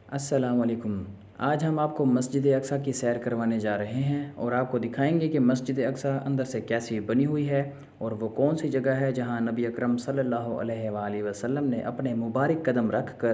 السلام علیکم۔ آج ہم آپ کو مسجد اقصیٰ کی سیر کروانے جا رہے ہیں اور آپ کو دکھائیں گے کہ مسجد اقصیٰ اندر سے کیسی بنی ہوئی ہے اور وہ کون سی جگہ ہے جہاں نبی اکرم صلی اللہ علیہ وآلہ وسلم نے اپنے مبارک قدم رکھ کر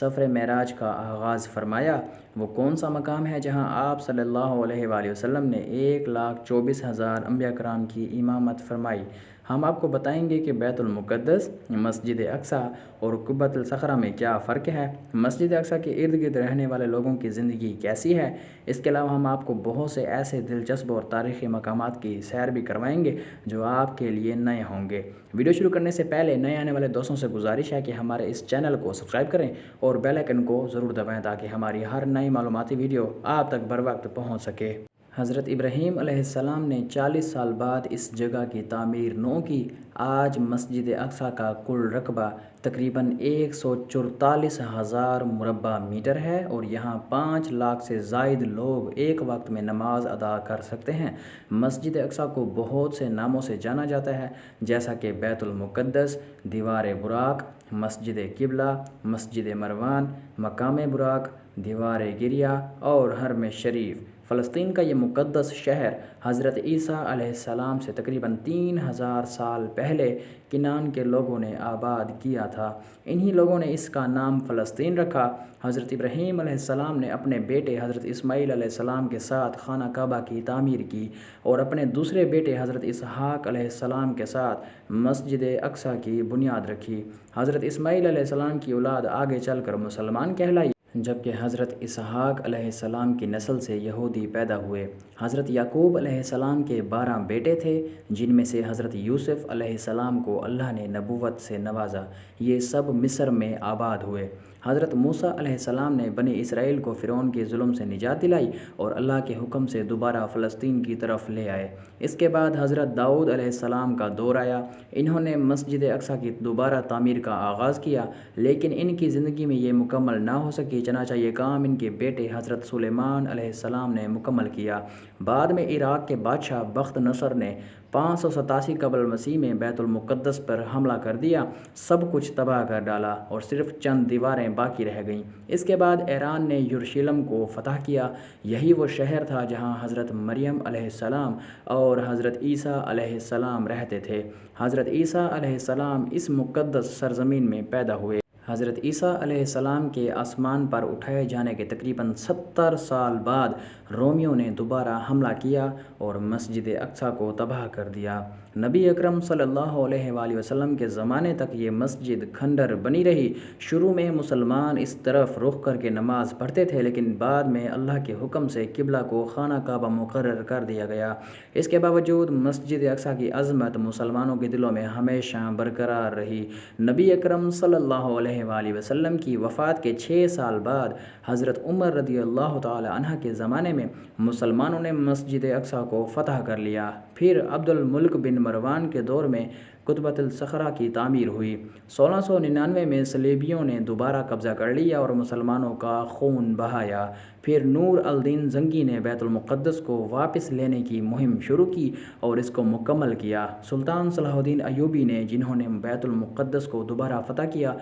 سفر معراج کا آغاز فرمایا۔ وہ کون سا مقام ہے جہاں آپ صلی اللہ علیہ وآلہ وسلم نے 1,24,000 انبیاء کرام کی امامت فرمائی۔ ہم آپ کو بتائیں گے کہ بیت المقدس، مسجد اقصیٰ اور قبۃ الصخرہ میں کیا فرق ہے، مسجد اقصیٰ کے ارد گرد رہنے والے لوگوں کی زندگی کیسی ہے۔ اس کے علاوہ ہم آپ کو بہت سے ایسے دلچسپ اور تاریخی مقامات کی سیر بھی کروائیں گے جو آپ کے لیے نئے ہوں گے۔ ویڈیو شروع کرنے سے پہلے نئے آنے والے دوستوں سے گزارش ہے کہ ہمارے اس چینل کو سبسکرائب کریں اور بیل آئیکن کو ضرور دبائیں تاکہ ہماری ہر نئی معلوماتی ویڈیو آپ تک بر وقت پہنچ سکے۔ حضرت ابراہیم علیہ السلام نے 40 سال بعد اس جگہ کی تعمیر نو کی۔ آج مسجد اقصیٰ کا کل رقبہ تقریباً 144,000 مربع میٹر ہے اور یہاں 5 لاکھ سے زائد لوگ ایک وقت میں نماز ادا کر سکتے ہیں۔ مسجد اقصیٰ کو بہت سے ناموں سے جانا جاتا ہے، جیسا کہ بیت المقدس، دیوار براق، مسجد قبلہ، مسجد مروان، مقام براق، دیوار گریہ اور حرم شریف۔ فلسطین کا یہ مقدس شہر حضرت عیسیٰ علیہ السلام سے تقریباً 3,000 سال پہلے کنعان کے لوگوں نے آباد کیا تھا۔ انہی لوگوں نے اس کا نام فلسطین رکھا۔ حضرت ابراہیم علیہ السلام نے اپنے بیٹے حضرت اسماعیل علیہ السلام کے ساتھ خانہ کعبہ کی تعمیر کی اور اپنے دوسرے بیٹے حضرت اسحاق علیہ السلام کے ساتھ مسجد اقصیٰ کی بنیاد رکھی۔ حضرت اسماعیل علیہ السلام کی اولاد آگے چل کر مسلمان کہلائی، جبکہ حضرت اسحاق علیہ السلام کی نسل سے یہودی پیدا ہوئے۔ حضرت یعقوب علیہ السلام کے 12 بیٹے تھے، جن میں سے حضرت یوسف علیہ السلام کو اللہ نے نبوت سے نوازا۔ یہ سب مصر میں آباد ہوئے۔ حضرت موسیٰ علیہ السلام نے بنی اسرائیل کو فرعون کے ظلم سے نجات دلائی اور اللہ کے حکم سے دوبارہ فلسطین کی طرف لے آئے۔ اس کے بعد حضرت داؤد علیہ السلام کا دور آیا۔ انہوں نے مسجد اقصیٰ کی دوبارہ تعمیر کا آغاز کیا، لیکن ان کی زندگی میں یہ مکمل نہ ہو سکی، چنانچہ یہ کام ان کے بیٹے حضرت سلیمان علیہ السلام نے مکمل کیا۔ بعد میں عراق کے بادشاہ بخت نصر نے 587 قبل مسیح میں بیت المقدس پر حملہ کر دیا، سب کچھ تباہ کر ڈالا اور صرف چند دیواریں باقی رہ گئیں۔ اس کے بعد ایران نے یروشلم کو فتح کیا۔ یہی وہ شہر تھا جہاں حضرت مریم علیہ السلام اور حضرت عیسیٰ علیہ السلام رہتے تھے۔ حضرت عیسیٰ علیہ السلام اس مقدس سرزمین میں پیدا ہوئے۔ حضرت عیسیٰ علیہ السلام کے آسمان پر اٹھائے جانے کے تقریباً 70 سال بعد رومیوں نے دوبارہ حملہ کیا اور مسجد اقصیٰ کو تباہ کر دیا۔ نبی اکرم صلی اللہ علیہ وآلہ وسلم کے زمانے تک یہ مسجد کھنڈر بنی رہی۔ شروع میں مسلمان اس طرف رخ کر کے نماز پڑھتے تھے، لیکن بعد میں اللہ کے حکم سے قبلہ کو خانہ کعبہ مقرر کر دیا گیا۔ اس کے باوجود مسجد اقصیٰ کی عظمت مسلمانوں کے دلوں میں ہمیشہ برقرار رہی۔ نبی اکرم صلی اللہ علیہ وآلہ وسلم کی وفات کے 6 سال بعد حضرت عمر رضی اللہ تعالی عنہ کے زمانے میں مسلمانوں نے مسجد اقصیٰ کو فتح کر لیا۔ پھر عبد الملک بن مروان کے دور میں قبۃ الصخرہ کی تعمیر ہوئی۔ 1699 میں صلیبیوں نے دوبارہ قبضہ کر لیا اور مسلمانوں کا خون بہایا۔ پھر نور الدین زنگی نے بیت المقدس کو واپس لینے کی مہم شروع کی اور اس کو مکمل کیا۔ سلطان صلاح الدین ایوبی نے، جنہوں نے بیت المقدس کو دوبارہ فتح کیا،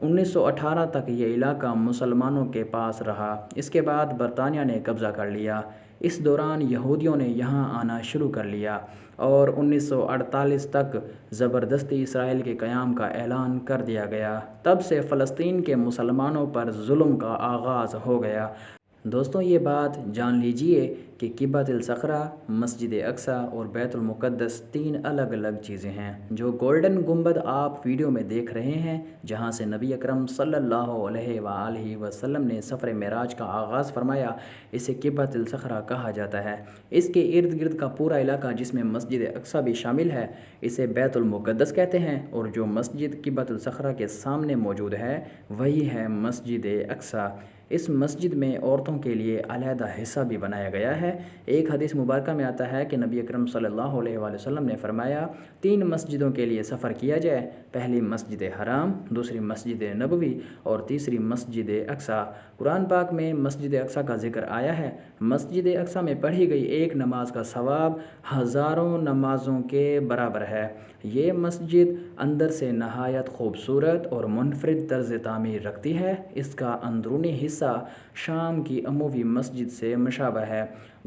1918 تک یہ علاقہ مسلمانوں کے پاس رہا۔ اس کے بعد برطانیہ نے قبضہ کر لیا۔ اس دوران یہودیوں نے یہاں آنا شروع کر لیا اور 1948 تک زبردستی اسرائیل کے قیام کا اعلان کر دیا گیا۔ تب سے فلسطین کے مسلمانوں پر ظلم کا آغاز ہو گیا۔ دوستوں، یہ بات جان لیجئے کہ قبۃ الصخرہ، مسجد اقصیٰ اور بیت المقدس 3 الگ الگ چیزیں ہیں۔ جو گولڈن گنبد آپ ویڈیو میں دیکھ رہے ہیں، جہاں سے نبی اکرم صلی اللہ علیہ وآلہ وسلم نے سفر معراج کا آغاز فرمایا، اسے قبۃ الصخرہ کہا جاتا ہے۔ اس کے ارد گرد کا پورا علاقہ، جس میں مسجد اقصیٰ بھی شامل ہے، اسے بیت المقدس کہتے ہیں، اور جو مسجد قبۃ الصخرہ کے سامنے موجود ہے وہی ہے مسجد اقصیٰ۔ اس مسجد میں عورتوں کے لیے علیحدہ حصہ بھی بنایا گیا ہے۔ ایک حدیث مبارکہ میں آتا ہے کہ نبی اکرم صلی اللہ علیہ وآلہ وسلم نے فرمایا، 3 مسجدوں کے لیے سفر کیا جائے، پہلی مسجد حرام، دوسری مسجد نبوی اور تیسری مسجد اقصیٰ۔ قرآن پاک میں مسجد اقصیٰ کا ذکر آیا ہے۔ مسجد اقصیٰ میں پڑھی گئی ایک نماز کا ثواب ہزاروں نمازوں کے برابر ہے۔ یہ مسجد اندر سے نہایت خوبصورت اور منفرد طرز تعمیر رکھتی ہے۔ اس کا اندرونی حصہ شام کی اموی مسجد سے مشابہ ہے۔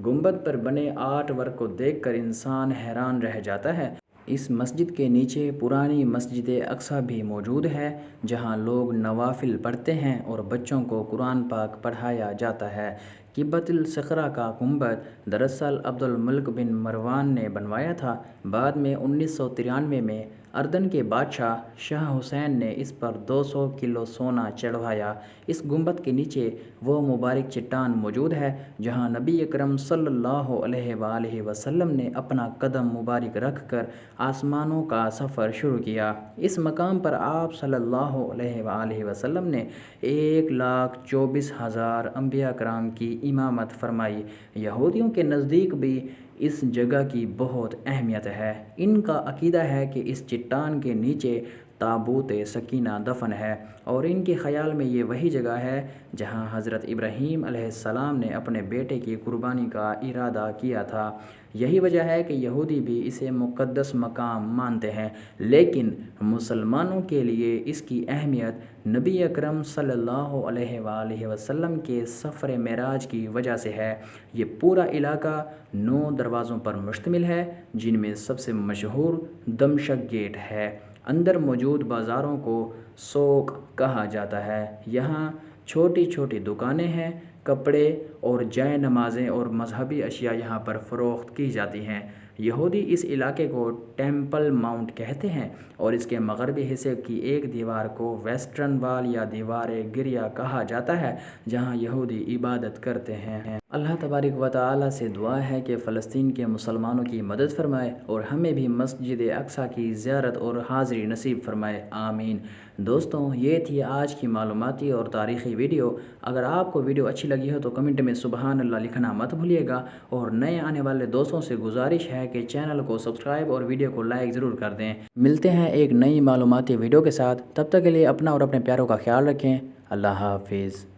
گنبد پر بنے آرٹ ورک کو دیکھ کر انسان حیران رہ جاتا ہے۔ اس مسجد کے نیچے پرانی مسجد اقصیٰ بھی موجود ہے، جہاں لوگ نوافل پڑھتے ہیں اور بچوں کو قرآن پاک پڑھایا جاتا ہے۔ قبۃ الصخرہ کا گنبد دراصل عبد الملک بن مروان نے بنوایا تھا۔ بعد میں 1993 میں اردن کے بادشاہ شاہ حسین نے اس پر 200 کلو سونا چڑھوایا۔ اس گنبد کے نیچے وہ مبارک چٹان موجود ہے جہاں نبی اکرم صلی اللہ علیہ وآلہ وسلم نے اپنا قدم مبارک رکھ کر آسمانوں کا سفر شروع کیا۔ اس مقام پر آپ صلی اللہ علیہ وآلہ وسلم نے 1,24,000 انبیاء کرام کی امامت فرمائی۔ یہودیوں کے نزدیک بھی اس جگہ کی بہت اہمیت ہے۔ ان کا عقیدہ ہے کہ اس چٹان کے نیچے تابوت سکینہ دفن ہے، اور ان کے خیال میں یہ وہی جگہ ہے جہاں حضرت ابراہیم علیہ السلام نے اپنے بیٹے کی قربانی کا ارادہ کیا تھا۔ یہی وجہ ہے کہ یہودی بھی اسے مقدس مقام مانتے ہیں، لیکن مسلمانوں کے لیے اس کی اہمیت نبی اکرم صلی اللہ علیہ وآلہ وسلم کے سفر معراج کی وجہ سے ہے۔ یہ پورا علاقہ 9 دروازوں پر مشتمل ہے، جن میں سب سے مشہور دمشق گیٹ ہے۔ اندر موجود بازاروں کو سوق کہا جاتا ہے۔ یہاں چھوٹی چھوٹی دکانیں ہیں، کپڑے اور جائے نمازیں اور مذہبی اشیاء یہاں پر فروخت کی جاتی ہیں۔ یہودی اس علاقے کو ٹیمپل ماؤنٹ کہتے ہیں، اور اس کے مغربی حصے کی ایک دیوار کو ویسٹرن وال یا دیوار گریا کہا جاتا ہے، جہاں یہودی عبادت کرتے ہیں۔ اللہ تبارک و تعالیٰ سے دعا ہے کہ فلسطین کے مسلمانوں کی مدد فرمائے اور ہمیں بھی مسجد اقصیٰ کی زیارت اور حاضری نصیب فرمائے، آمین۔ دوستوں، یہ تھی آج کی معلوماتی اور تاریخی ویڈیو۔ اگر آپ کو ویڈیو اچھی لگی ہو تو کمنٹ میں سبحان اللہ لکھنا مت بھولیے گا، اور نئے آنے والے دوستوں سے گزارش ہے کہ چینل کو سبسکرائب اور ویڈیو کو لائک ضرور کر دیں۔ ملتے ہیں ایک نئی معلوماتی ویڈیو کے ساتھ، تب تک کے لیے اپنا اور اپنے پیاروں کا خیال رکھیں۔ اللہ حافظ۔